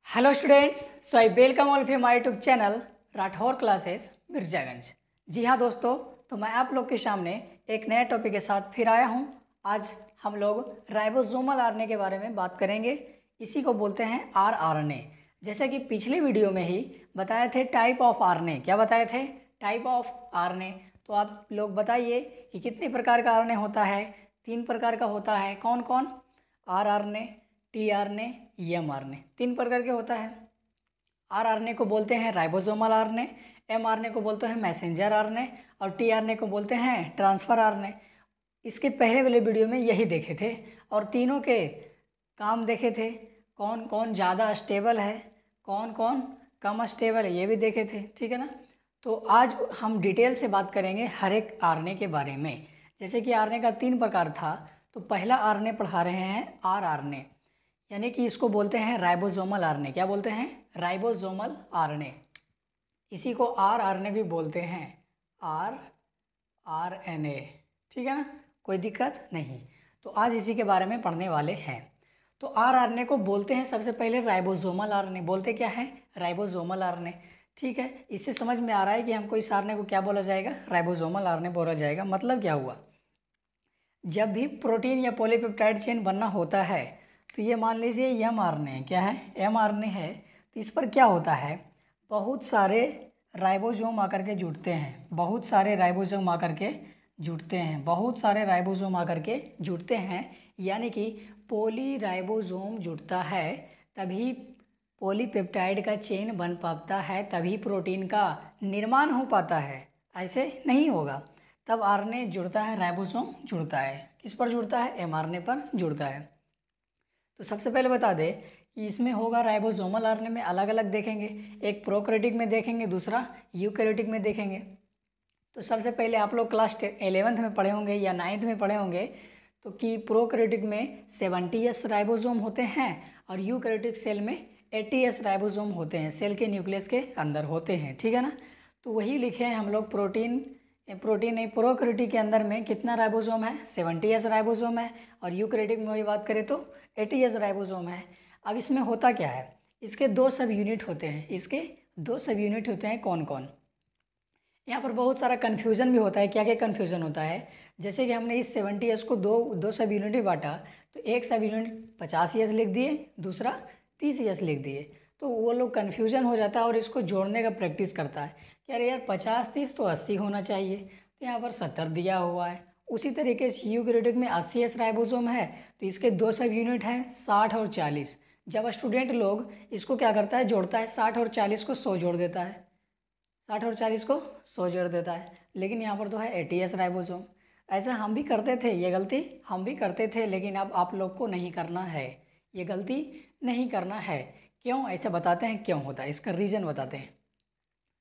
Hello students, so I welcome all of my YouTube channel Rathore classes Mirzaganj. जी हाँ दोस्तों, तो मैं आप लोग के सामने एक नए टॉपिक के साथ फिर आया हूँ। आज हम लोग राइबोसोमल आरएनए के बारे में बात करेंगे। इसी को बोलते हैं आरएनए। जैसे कि पिछले वीडियो में ही बताए थे टाइप ऑफ आरएनए। क्या बताए थे? Type of RNA. तो आप लोग बताइए कि कितने प्रकार का आरएनए होता है। 3 प्रकार का होता है। कौन कौन? RNA, tRNA, mRNA. 3 प्रकार के होता है। आरएनए को बोलते हैं राइबोसोमल आरएनए, एमआरएनए को बोलते हैं मैसेंजर आरएनए और टीआरएनए को बोलते हैं ट्रांसफर आरएनए। इसके पहले वाले वीडियो में यही देखे थे और तीनों के काम देखे थे। कौन कौन ज़्यादा स्टेबल है, कौन कौन कम स्टेबल है, ये भी देखे थे। ठीक है ना। तो आज हम डिटेल से बात करेंगे हर एक आरएनए के बारे में। जैसे कि आरएनए का 3 प्रकार था, तो पहला आरएनए पढ़ा रहे हैं आरएनए, यानी कि इसको बोलते हैं राइबोसोमल आरएनए। क्या बोलते हैं? Ribosomal RNA. इसी को आरएनए भी बोलते हैं, आरएनए। ठीक है ना, कोई दिक्कत नहीं। तो आज इसी के बारे में पढ़ने वाले हैं। तो आरएनए को बोलते हैं सबसे पहले राइबोसोमल आरएनए। बोलते क्या है? Ribosomal RNA. ठीक है, इससे समझ में आ रहा है कि हमको इस आरएनए को क्या बोला जाएगा? राइबोसोमल आरएनए बोला जाएगा। मतलब क्या हुआ? जब भी प्रोटीन या पॉलीपेप्टाइड चेन बनना होता है, तो ये मान लीजिए एमआरएनए क्या है? एमआरएनए है। तो इस पर क्या होता है? बहुत सारे राइबोसोम आकर के जुड़ते हैं, बहुत सारे राइबोसोम आकर के जुड़ते हैं, बहुत सारे राइबोसोम आकर के जुड़ते हैं। यानी कि पॉलीराइबोसोम जुड़ता है तभी पॉलीपेप्टाइड का चेन बन पाता है, तभी प्रोटीन का निर्माण हो पाता है। ऐसे नहीं होगा। तब आरएनए जुड़ता है, राइबोसोम जुड़ता है। किस पर जुड़ता है? एमआरएनए पर जुड़ता है। तो सबसे पहले बता दें कि इसमें होगा राइबोसोमल आरएनए में अलग अलग देखेंगे। एक प्रोकैरियोटिक में देखेंगे, दूसरा यूकैरियोटिक में देखेंगे। तो सबसे पहले आप लोग क्लास 11th में पढ़े होंगे या 9th में पढ़े होंगे तो कि प्रोकैरियोटिक में 70s राइबोसोम होते हैं और यूकैरियोटिक सेल में 80s राइबोसोम होते हैं, सेल के न्यूक्लियस के अंदर होते हैं। ठीक है ना। तो वही लिखे हैं हम लोग। प्रोकैरियोटिक के अंदर में कितना राइबोसोम है? 70s राइबोसोम है। और यूकैरियोटिक में वही बात करें तो 80s राइबोसोम है। अब इसमें होता क्या है? इसके 2 सब यूनिट होते हैं। इसके 2 सब यूनिट होते हैं। कौन कौन? यहाँ पर बहुत सारा कन्फ्यूज़न भी होता है। क्या क्या कन्फ्यूज़न होता है? जैसे कि हमने इस 70s को दो सब यूनिट में बांटा, तो एक सब यूनिट 50 ईयर्स लिख दिए, दूसरा 30 ईयर्स लिख दिए। तो वो लोग कन्फ्यूज़न हो जाता है और इसको जोड़ने का प्रैक्टिस करता है कि अरे यार 50-30 तो 80 होना चाहिए, तो यहाँ पर 70 दिया हुआ है। उसी तरीके से यूकैरियोटिक में 80s राइबोसोम है, तो इसके 2 सब यूनिट हैं 60 और 40। जब स्टूडेंट लोग इसको क्या करता है? जोड़ता है, 60 और 40 को 100 जोड़ देता है, 60 और 40 को 100 जोड़ देता है। लेकिन यहाँ पर तो है 80s राइबोसोम। ऐसा हम भी करते थे, ये गलती हम भी करते थे, लेकिन अब आप लोग को नहीं करना है। ये गलती नहीं करना है। क्यों ऐसे बताते हैं? क्यों होता है, इसका रीज़न बताते हैं।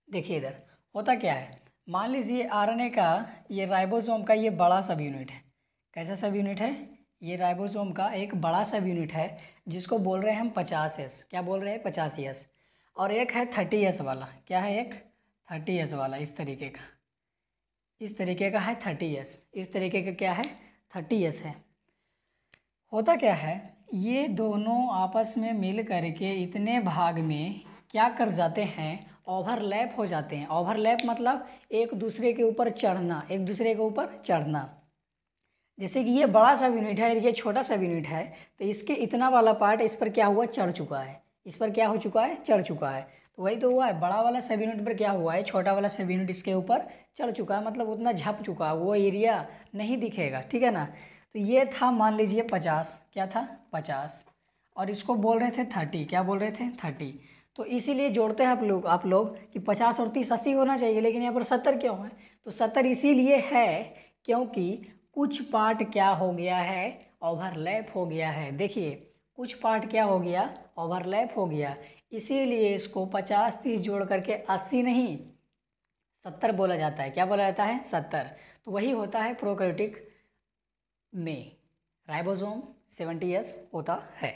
देखिए इधर होता क्या है। मान लीजिए आरएनए का ये राइबोसोम का ये बड़ा सब यूनिट है। कैसा सब यूनिट है? ये राइबोसोम का एक बड़ा सब यूनिट है जिसको बोल रहे हैं हम 50s। क्या बोल रहे हैं? 50s। और एक है 30s वाला। क्या है? एक 30s वाला। इस तरीके का है 30s। इस तरीके का क्या है? 30s है। होता क्या है, ये दोनों आपस में मिल करके इतने भाग में क्या कर जाते हैं? ओवरलैप हो जाते हैं। ओवरलैप मतलब एक दूसरे के ऊपर चढ़ना, एक दूसरे के ऊपर चढ़ना। जैसे कि ये बड़ा सा यूनिट है और ये छोटा सा यूनिट है, तो इसके इतना वाला पार्ट इस पर क्या हुआ? चढ़ चुका है। इस पर क्या हो चुका है? चढ़ चुका है। तो वही तो हुआ है, बड़ा वाला सब यूनिट पर क्या हुआ है? छोटा वाला सब यूनिट इसके ऊपर चढ़ चुका है, मतलब उतना झप चुका है, वो एरिया नहीं दिखेगा। ठीक है ना। तो ये था मान लीजिए 50। क्या था? 50। और इसको बोल रहे थे 30। क्या बोल रहे थे? 30। तो इसीलिए जोड़ते हैं आप लोग कि 50 और 30 80 होना चाहिए, लेकिन यहाँ पर 70 क्यों है? तो 70 इसीलिए है क्योंकि कुछ पार्ट क्या हो गया है? ओवरलैप हो गया है। देखिए कुछ पार्ट क्या हो गया? ओवरलैप हो गया। इसीलिए इसको 50-30 जोड़ करके 80 नहीं 70 बोला जाता है। क्या बोला जाता है? 70। तो वही होता है प्रोकैरियोटिक में, राइबोसोम 70s होता है।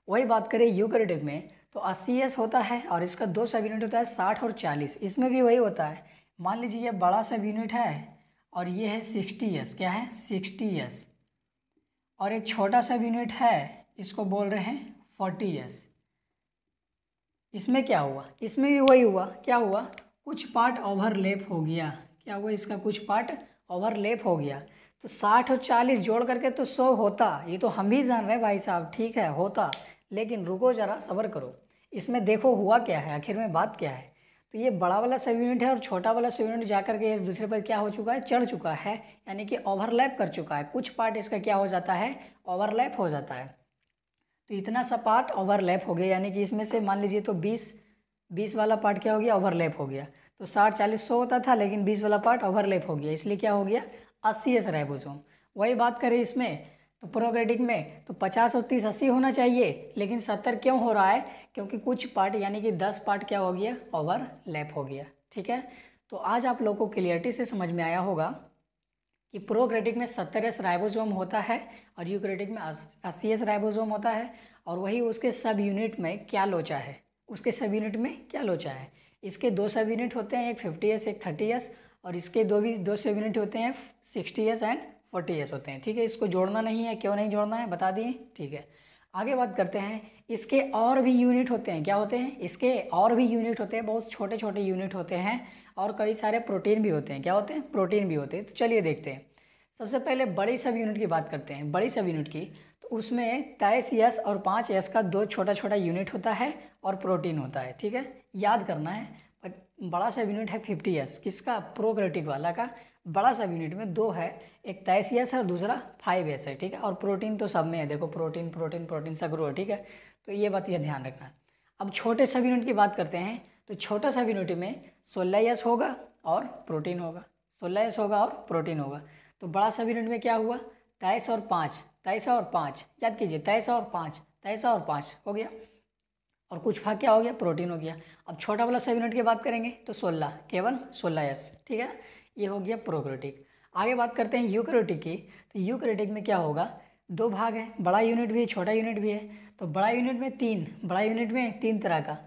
वही बात करें यूकैरियोटिक में तो 80s होता है और इसका 2 सब यूनिट होता है 60 और 40। इसमें भी वही होता है। मान लीजिए ये बड़ा सब यूनिट है और ये है 60s। क्या है? 60s। और एक छोटा सा यूनिट है, इसको बोल रहे हैं 40s। इसमें क्या हुआ, इसमें भी वही हुआ, क्या हुआ, कुछ पार्ट ओवरलैप हो गया, क्या हुआ, इसका कुछ पार्ट ओवरलैप हो गया। तो 60 और 40 जोड़ करके तो 100 होता, ये तो हम भी जान रहे हैं भाई साहब, ठीक है होता, लेकिन रुको ज़रा सब्र करो, इसमें देखो हुआ क्या है, आखिर में बात क्या है। तो ये बड़ा वाला सब यूनिट है और छोटा वाला सब यूनिट जा करके इस दूसरे पर क्या हो चुका है, चढ़ चुका है, यानी कि ओवरलैप कर चुका है, कुछ पार्ट इसका क्या हो जाता है, ओवरलैप हो जाता है। तो इतना सा पार्ट ओवरलैप हो गया, यानी कि इसमें से मान लीजिए तो 20 वाला पार्ट क्या हो गया, ओवरलैप हो गया। तो 60 40 100 होता था, लेकिन 20 वाला पार्ट ओवरलैप हो गया, इसलिए क्या हो गया, 80s राइबोसोम। वही बात करें इसमें तो प्रोकैरियोटिक में तो 50 और 30 80 होना चाहिए, लेकिन 70 क्यों हो रहा है, क्योंकि कुछ पार्ट यानी कि 10 पार्ट क्या हो गया, ओवरलैप हो गया। ठीक है, तो आज आप लोगों को क्लियरिटी से समझ में आया होगा कि प्रोकैरियोटिक में 70s राइबोसोम होता है और यूकैरियोटिक में 80s राइबोसोम होता है, और वही उसके सब यूनिट में क्या लोचा है, उसके सब यूनिट में क्या लोचा है। इसके दो सब यूनिट होते हैं, एक 50s एक 30s, और इसके दो सब यूनिट होते हैं 60s एंड 40s होते हैं। ठीक है, इसको जोड़ना नहीं है, क्यों नहीं जोड़ना है बता दिए। ठीक है, आगे बात करते हैं, इसके और भी यूनिट होते हैं, क्या होते हैं, इसके और भी यूनिट होते हैं, बहुत छोटे छोटे यूनिट होते हैं, और कई सारे प्रोटीन भी होते हैं, क्या होते हैं, प्रोटीन भी होते हैं। तो चलिए देखते हैं, सबसे पहले बड़ी सब यूनिट की बात करते हैं। बड़ी सब यूनिट की तो उसमें 23S और 5S का दो छोटा छोटा यूनिट होता है और प्रोटीन होता है। ठीक है, याद करना है। बड़ा सब यूनिट है 50S, किसका, प्रोकैरियोटिक वाला का बड़ा सब यूनिट में दो है, एक 23S है और दूसरा 5S है। ठीक है, और प्रोटीन तो सब में है, देखो प्रोटीन प्रोटीन प्रोटीन सगरो है। ठीक है, तो ये बात ये ध्यान रखना। अब छोटे सब यूनिट की बात करते हैं, तो छोटा सब यूनिट में 16S होगा और प्रोटीन होगा, 16S होगा और प्रोटीन होगा। तो बड़ा सब यूनिट में क्या हुआ, 23 और 5, 23 और 5, याद कीजिए 23 और 5, 23 और 5 हो गया, और कुछ भाग क्या हो गया, प्रोटीन हो गया। अब छोटा वाला सब यूनिट की बात करेंगे तो 16, केवल 16S। ठीक है, ये हो गया प्रोकैरियोटिक। आगे बात करते हैं यूकैरियोटिक की, तो यूकैरियोटिक में क्या होगा, दो भाग है, बड़ा यूनिट भी है छोटा यूनिट भी है। तो बड़ा यूनिट में तीन तरह का,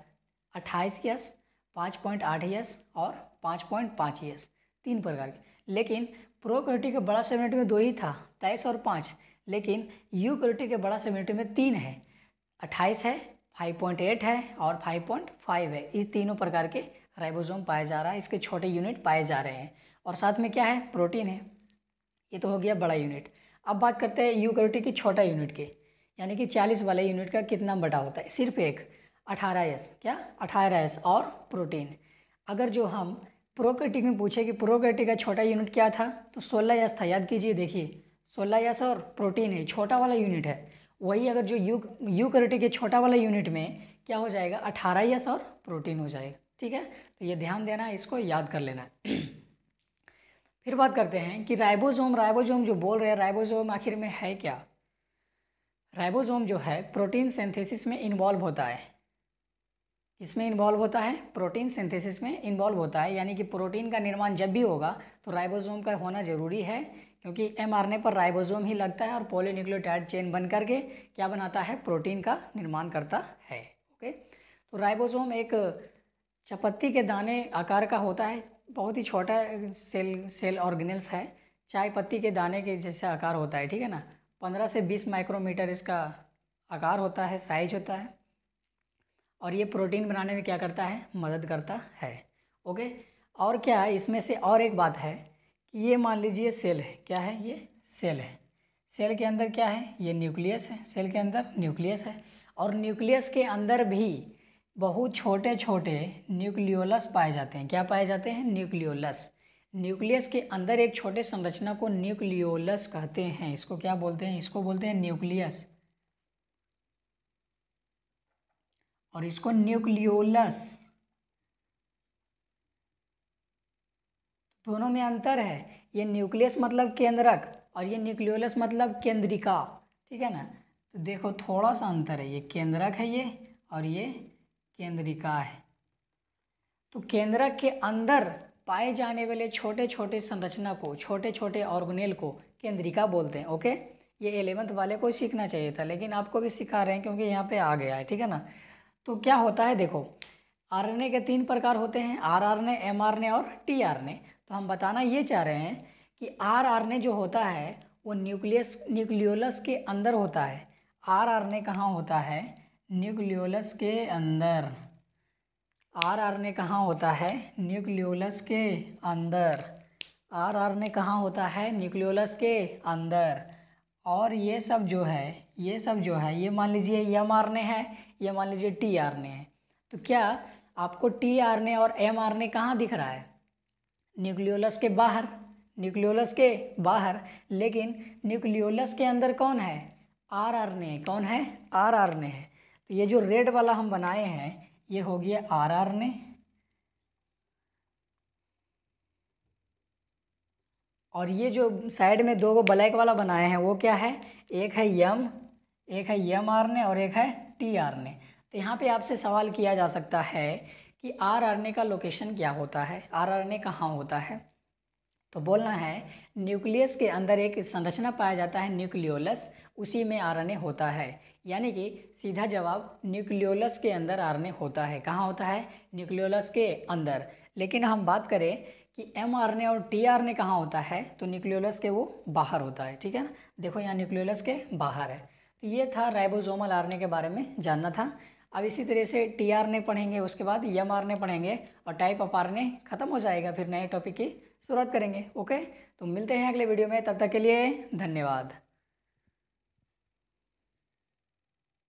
28S, 5.8S और 5.5S, तीन प्रकार के। लेकिन प्रोकैरियोटिक के बड़ा सब यूनिट में दो ही था, 23 और 5, लेकिन यूकैरियोटिक के बड़ा सब यूनिट में तीन है, 28 है, 5.8 है और 5.5 है। इस तीनों प्रकार के राइबोसोम पाए जा रहा है, इसके छोटे यूनिट पाए जा रहे हैं, और साथ में क्या है, प्रोटीन है। ये तो हो गया बड़ा यूनिट। अब बात करते हैं यूकैरियोटिक की छोटा यूनिट के, यानी कि 40 वाले यूनिट का कितना बटा होता है, सिर्फ एक, 18S, क्या 18S और प्रोटीन। अगर जो हम प्रोकैरियोटिक में पूछे कि प्रोकैरियोटिक का छोटा यूनिट क्या था, तो 16S था, याद कीजिए, देखिए 16S और प्रोटीन है, छोटा वाला यूनिट है। वही अगर जो यूकैरियोटिक के छोटा वाला यूनिट में क्या हो जाएगा, 18S और प्रोटीन हो जाएगा। ठीक है, तो ये ध्यान देना है, इसको याद कर लेना है। फिर बात करते हैं कि राइबोसोम जो बोल रहे हैं, राइबोसोम आखिर में है क्या। राइबोसोम जो है प्रोटीन सिंथेसिस में इन्वॉल्व होता है, इसमें इन्वॉल्व होता है, प्रोटीन सिंथेसिस में इन्वॉल्व होता है, यानी कि प्रोटीन का निर्माण जब भी होगा तो राइबोसोम का होना जरूरी है, क्योंकि mRNA पर राइबोसोम ही लगता है और पॉलीन्यूक्लियोटाइड चेन बन करके क्या बनाता है, प्रोटीन का निर्माण करता है। ओके, तो राइबोसोम एक चपत्ती के दाने आकार का होता है, बहुत ही छोटा सेल ऑर्गेनेल्स है, चाय पत्ती के दाने के जैसे आकार होता है। ठीक है ना, 15 से 20 माइक्रोमीटर इसका आकार होता है, साइज होता है, और ये प्रोटीन बनाने में क्या करता है, मदद करता है। ओके, और क्या है इसमें से, और एक बात है कि ये मान लीजिए सेल है, क्या है, ये सेल है, सेल के अंदर क्या है, ये न्यूक्लियस है, सेल के अंदर न्यूक्लियस है, और न्यूक्लियस के अंदर भी बहुत छोटे छोटे न्यूक्लियोलस पाए जाते हैं। क्या पाए जाते हैं, न्यूक्लियोलस। न्यूक्लियस के अंदर एक छोटे संरचना को न्यूक्लियोलस कहते हैं, इसको क्या बोलते हैं, इसको बोलते हैं न्यूक्लियस, और इसको न्यूक्लियोलस, दोनों में अंतर है। ये न्यूक्लियस मतलब केंद्रक और ये न्यूक्लियोलस मतलब केंद्रिका। ठीक है ना, तो देखो थोड़ा सा अंतर है, ये केंद्रक है ये, और ये केंद्रिका है। तो केंद्रक के अंदर पाए जाने वाले छोटे छोटे संरचना को, छोटे छोटे ऑर्गेनेल को केंद्रिका बोलते हैं। ओके, ये 11th वाले को सीखना चाहिए था, लेकिन आपको भी सिखा रहे हैं क्योंकि यहाँ पे आ गया है। ठीक है ना, तो क्या होता है, देखो आरएनए के 3 प्रकार होते हैं, आरआरएनए, एमआरएनए और टीआरएनए। तो हम बताना ये चाह रहे हैं कि आरआरएनए जो होता है वो न्यूक्लियोलस के अंदर होता है। आरआरएनए कहाँ होता है, न्यूक्लियोलस के अंदर। आरआरएनए कहाँ होता है? न्यूक्लियोलस के अंदर। आरआरएनए कहाँ होता है? न्यूक्लियोलस के अंदर। और ये सब जो है ये मान लीजिए एमआरएनए है, ये मान लीजिए टीआरएनए है। तो क्या आपको टीआरएनए और एमआरएनए कहाँ दिख रहा है? न्यूक्लियोलस के बाहर, न्यूक्लियोलस के बाहर। लेकिन न्यूक्लियोलस के अंदर कौन है? आरआरएनए। कौन है? आरआरएनए है। तो ये जो रेड वाला हम बनाए हैं ये हो गया आरआरएनए, और ये जो साइड में दो ब्लैक वाला बनाए हैं वो क्या है? एक है एमआरएनए और एक है टीआरएनए। तो यहाँ पे आपसे सवाल किया जा सकता है कि आरआरएनए का लोकेशन क्या होता है, आरआरएनए कहाँ होता है? तो बोलना है न्यूक्लियस के अंदर एक संरचना पाया जाता है न्यूक्लियोलस, उसी में आरएनए होता है। यानी कि सीधा जवाब न्यूक्लियोलस के अंदर आरएनए होता है। कहाँ होता है? न्यूक्लियोलस के अंदर। लेकिन हम बात करें कि एमआरएनए और टीआरएनए कहाँ होता है, तो न्यूक्लियोलस के वो बाहर होता है। ठीक है ना, देखो यहाँ न्यूक्लियोलस के बाहर है। तो ये था राइबोसोमल आरएनए के बारे में जानना था। अब इसी तरह से टीआरएनए पढ़ेंगे, उसके बाद एमआरएनए पढ़ेंगे और टाइप ऑफ आरएनए खत्म हो जाएगा। फिर नए टॉपिक की शुरुआत करेंगे। ओके, तो मिलते हैं अगले वीडियो में, तब तक के लिए धन्यवाद।